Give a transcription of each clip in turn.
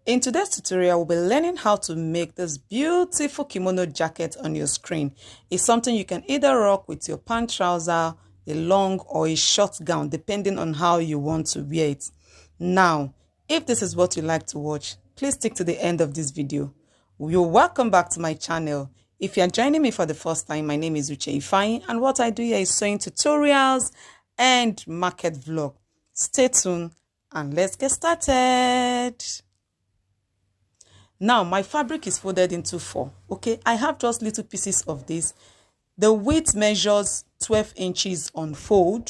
In today's tutorial, we'll be learning how to make this beautiful kimono jacket on your screen. It's something you can either rock with your pant trouser, a long or a short gown, depending on how you want to wear it. Now, if this is what you like to watch, please stick to the end of this video. You're welcome back to my channel. If you're joining me for the first time, my name is Uche Ifeanyi, and what I do here is sewing tutorials and market vlog. Stay tuned and let's get started. Now, my fabric is folded into 4, okay? I have just little pieces of this. The width measures 12 inches on fold,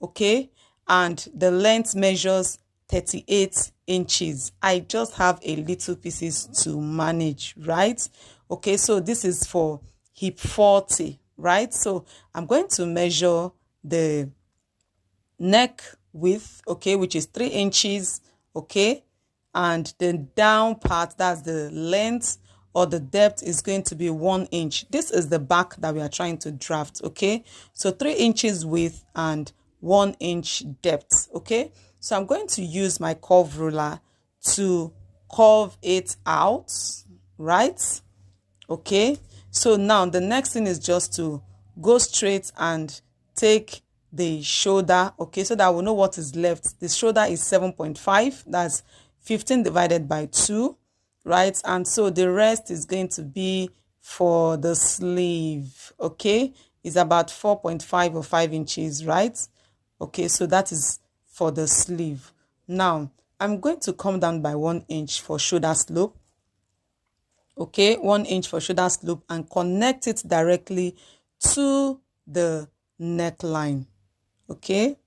okay? And the length measures 38 inches. I just have a little pieces to manage, right? Okay, so this is for hip 40, right? So I'm going to measure the neck width, okay, which is 3 inches, okay? And the down part, that's the length or the depth, is going to be 1 inch. This is the back that we are trying to draft, okay? So 3 inches width and 1 inch depth, okay? So I'm going to use my curve ruler to curve it out, right? Okay, so now the next thing is just to go straight and take the shoulder, okay, so that we know what is left. The shoulder is 7.5, that's 15 divided by 2, right? And so the rest is going to be for the sleeve, okay? It's about 4.5 or 5 inches, right? Okay, so that is for the sleeve. Now, I'm going to come down by 1 inch for shoulder slope, okay? 1 inch for shoulder slope, and connect it directly to the neckline, okay?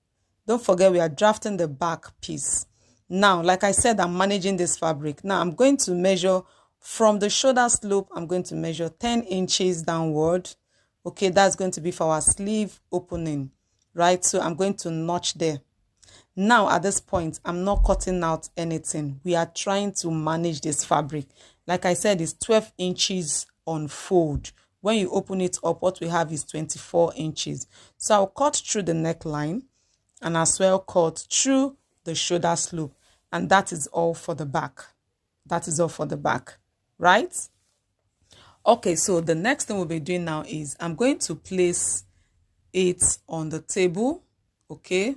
Don't forget we are drafting the back piece. Now, like I said, I'm managing this fabric. Now, I'm going to measure from the shoulder slope. I'm going to measure 10 inches downward. Okay, that's going to be for our sleeve opening, right? So I'm going to notch there. Now, at this point, I'm not cutting out anything. We are trying to manage this fabric. Like I said, it's 12 inches on fold. When you open it up, what we have is 24 inches. So I'll cut through the neckline and as well cut through the shoulder slope. And that is all for the back. That is all for the back, right? Okay, so the next thing we'll be doing now is I'm going to place it on the table, okay?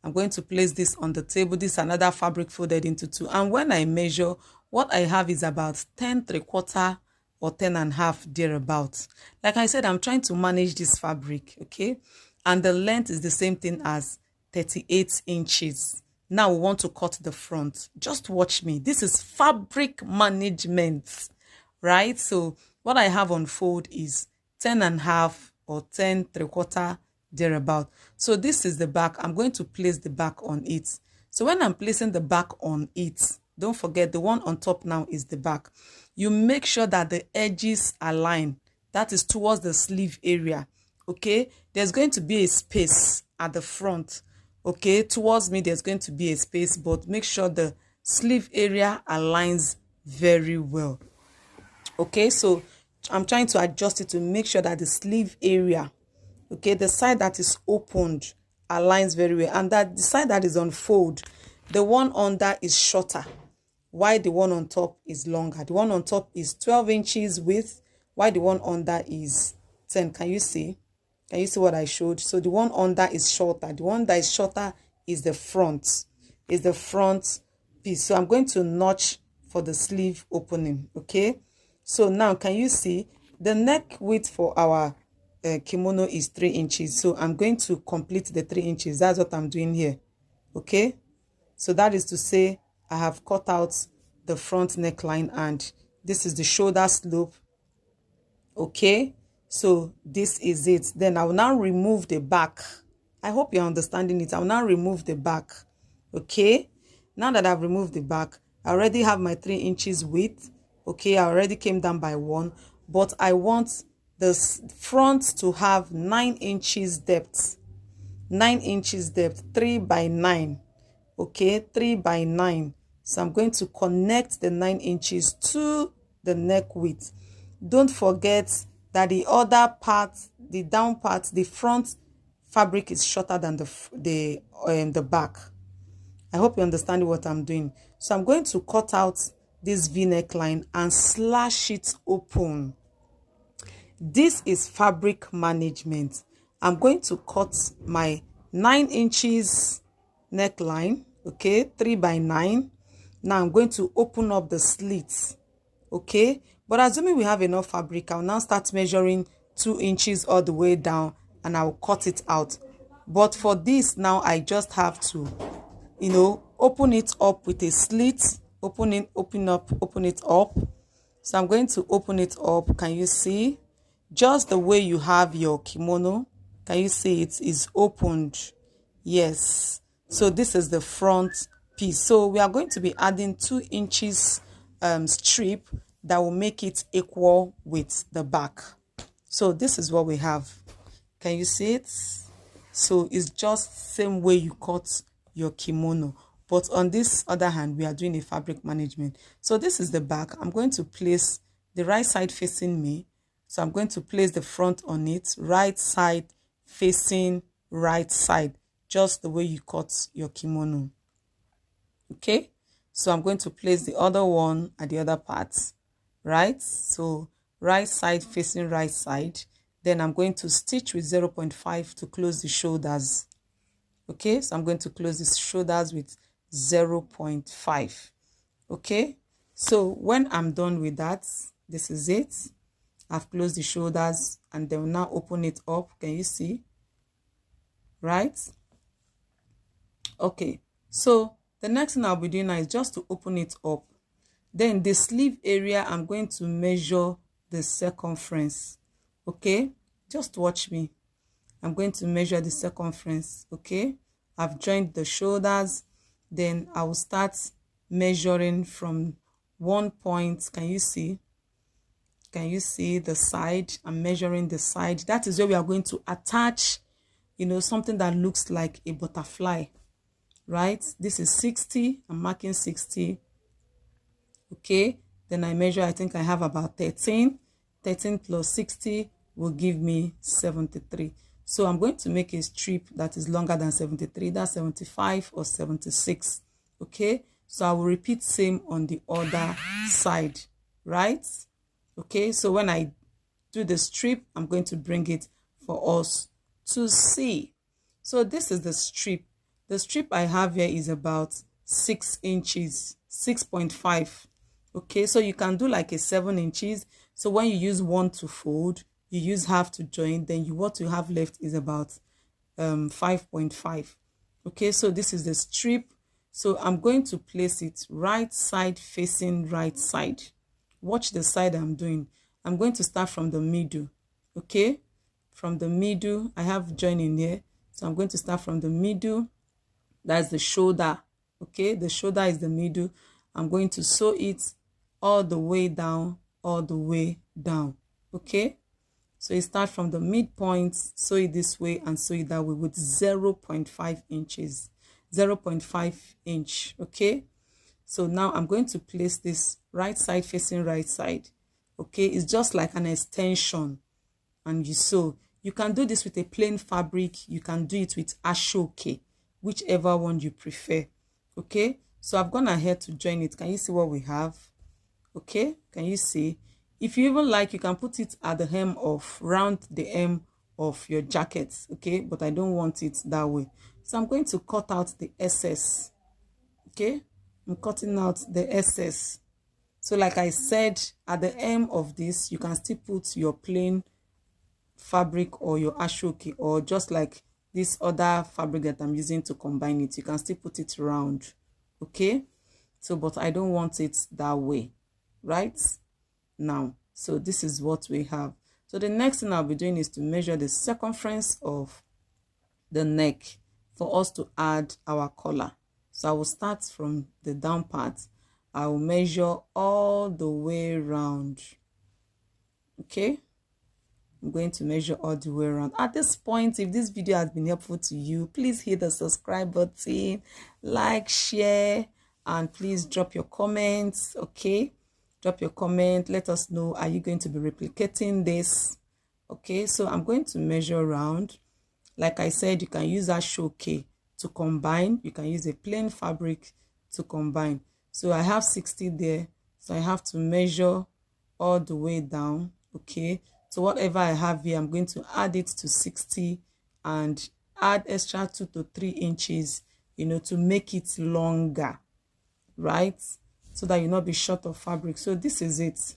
I'm going to place this on the table. This is another fabric folded into 2. And when I measure, what I have is about 10 3/4 or 10.5 thereabouts. Like I said, I'm trying to manage this fabric, okay? And the length is the same thing as 38 inches. Now we want to cut the front. Just watch me. This is fabric management, right? So what I have on fold is 10.5 or 10 3/4 thereabout. So this is the back. I'm going to place the back on it. So when I'm placing the back on it, don't forget the one on top now is the back. You make sure that the edges align. That is towards the sleeve area, okay? There's going to be a space at the front, okay? Towards me, there's going to be a space, but make sure the sleeve area aligns very well, okay? So I'm trying to adjust it to make sure that the sleeve area, okay, the side that is opened aligns very well, and that the side that is on fold, the one under is shorter, while the one on top is longer. The one on top is 12 inches width, while the one under is 10. Can you see? Can you see what I showed? So the one under is shorter. The one that is shorter is the front. Is the front piece. So I'm going to notch for the sleeve opening, okay? So now, can you see the neck width for our kimono is 3 inches. So I'm going to complete the 3 inches. That's what I'm doing here, okay? So that is to say I have cut out the front neckline and this is the shoulder slope, okay? So this is it. Then I will now remove the back. I hope you're understanding it. I will now remove the back, okay? Now that I've removed the back, I already have my 3 inches width, okay? I already came down by 1, but I want the front to have 9 inches depth. 9 inches depth, 3 by 9, okay? 3 by 9. So I'm going to connect the 9 inches to the neck width. Don't forget that the other part, the down part, the front fabric is shorter than the back. I hope you understand what I'm doing. So I'm going to cut out this V neckline and slash it open. This is fabric management. I'm going to cut my 9 inches neckline, okay, 3 by 9. Now I'm going to open up the slits, okay, but assuming we have enough fabric, I'll now start measuring 2 inches all the way down and I'll cut it out. But for this now, I just have to, you know, open it up with a slit, open it up. So I'm going to open it up. Can you see? Just the way you have your kimono. Can you see it is opened? Yes. So this is the front piece. So we are going to be adding 2 inches strip that will make it equal with the back. So this is what we have. Can you see it? So it's just same way you cut your kimono, but on this other hand we are doing a fabric management. So this is the back. I'm going to place the right side facing me, so I'm going to place the front on it, right side facing right side, just the way you cut your kimono. Okay, so I'm going to place the other one at the other part, right? So right side facing right side. Then I'm going to stitch with 0.5 to close the shoulders. Okay, so I'm going to close the shoulders with 0.5. Okay, so when I'm done with that, this is it. I've closed the shoulders and then now open it up. Can you see? Right? Okay, so the next thing I'll be doing now is just to open it up. Then the sleeve area, I'm going to measure the circumference. Okay, just watch me. I'm going to measure the circumference. Okay, I've joined the shoulders. Then I will start measuring from one point. Can you see? Can you see the side? I'm measuring the side. That is where we are going to attach, you know, something that looks like a butterfly, right? This is 60. I'm marking 60. Okay, then I measure. I think I have about 13 plus 60 will give me 73. So I'm going to make a strip that is longer than 73. That's 75 or 76. Okay, so I will repeat same on the other side, right? Okay, so when I do the strip, I'm going to bring it for us to see. So this is the strip. The strip I have here is about 6 inches, 6.5. Okay, so you can do like a 7 inches. So when you use one to fold, you use half to join, then what you have left is about 5.5. Okay, so this is the strip. So I'm going to place it right side facing right side. Watch the side I'm doing. I'm going to start from the middle. Okay, from the middle, I have join in here. So I'm going to start from the middle. That's the shoulder. Okay, the shoulder is the middle. I'm going to sew it all the way down, all the way down. Okay, so you start from the midpoint, sew it this way and sew it that way with 0.5 inches, 0.5 inch. Okay, so now I'm going to place this right side facing right side. Okay, it's just like an extension, and you sew. You can do this with a plain fabric. You can do it with Assoke, whichever one you prefer. Okay, so I've gone ahead to join it. Can you see what we have? Okay, can you see? If you even like, you can put it at the hem of, round the hem of your jacket. Okay, but I don't want it that way. So I'm going to cut out the excess. Okay, I'm cutting out the excess. So like I said, at the hem of this, you can still put your plain fabric or your Assoke, or just like this other fabric that I'm using to combine it, you can still put it round. Okay, so but I don't want it that way right now. So this is what we have. So the next thing I'll be doing is to measure the circumference of the neck for us to add our collar. So I will start from the down part. I will measure all the way around. Okay, I'm going to measure all the way around. At this point, if this video has been helpful to you, please hit the subscribe button, like, share, and please drop your comments. Okay, drop your comment. Let us know, are you going to be replicating this? Okay, so I'm going to measure around. Like I said, you can use Assoke to combine. You can use a plain fabric to combine. So I have 60 there. So I have to measure all the way down. Okay, so whatever I have here, I'm going to add it to 60 and add extra 2 to 3 inches, you know, to make it longer, right? So that you'll not be short of fabric. So this is it.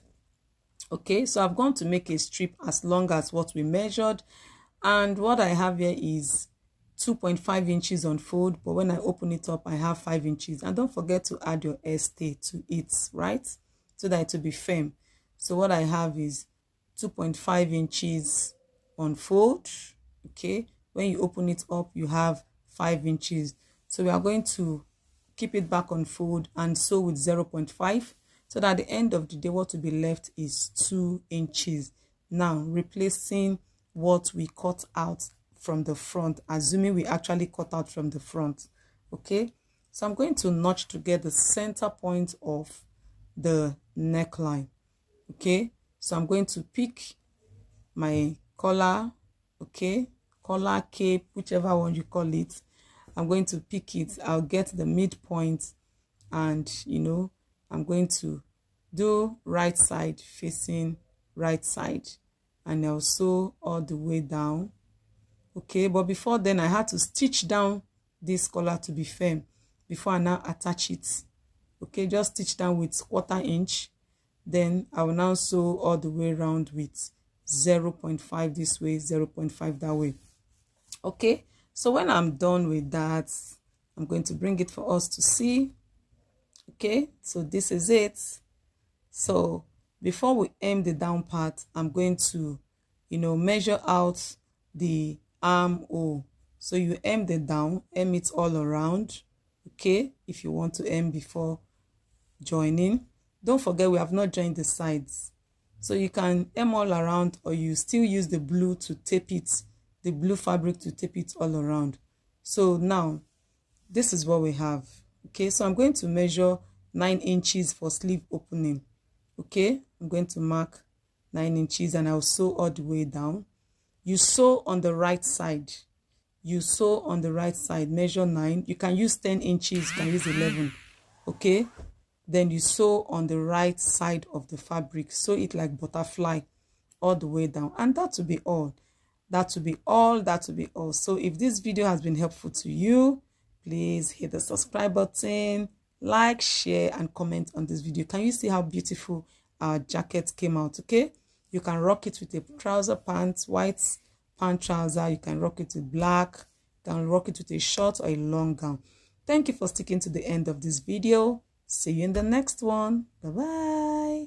Okay, so I've gone to make a strip as long as what we measured, and what I have here is 2.5 inches on fold, but when I open it up I have 5 inches. And don't forget to add your stay to it, right, so that it will be firm. So what I have is 2.5 inches on fold. Okay, when you open it up you have 5 inches. So we are going to keep it back on fold and sew with 0.5, so that at the end of the day what will be left is 2 inches. Now replacing what we cut out from the front, assuming we actually cut out from the front. Okay, so I'm going to notch to get the center point of the neckline. Okay, so I'm going to pick my collar, okay, collar, cape, whichever one you call it. I'm going to pick it. I'll get the midpoint, and you know, I'm going to do right side facing right side, and I'll sew all the way down. Okay, but before then I had to stitch down this collar to be firm before I now attach it. Okay, just stitch down with 1/4 inch, then I will now sew all the way around with 0.5 this way, 0.5 that way. Okay, so when I'm done with that, I'm going to bring it for us to see. Okay, so this is it. So before we hem the down part, I'm going to, you know, measure out the armhole. So you hem the down, hem it all around. Okay, if you want to hem before joining. Don't forget we have not joined the sides, so you can hem all around, or you still use the blue to tape it, the blue fabric to tape it all around. So now this is what we have. Okay, so I'm going to measure 9 inches for sleeve opening. Okay, I'm going to mark 9 inches and I'll sew all the way down. You sew on the right side. You sew on the right side, measure 9. You can use 10 inches, you can use 11. Okay, then you sew on the right side of the fabric. Sew it like butterfly all the way down, and that will be all. That will be all. That will be all. So if this video has been helpful to you, please hit the subscribe button, like, share, and comment on this video. Can you see how beautiful our jacket came out? Okay, you can rock it with a trouser pants, white pant trouser. You can rock it with black. You can rock it with a short or a long gown. Thank you for sticking to the end of this video. See you in the next one. Bye bye.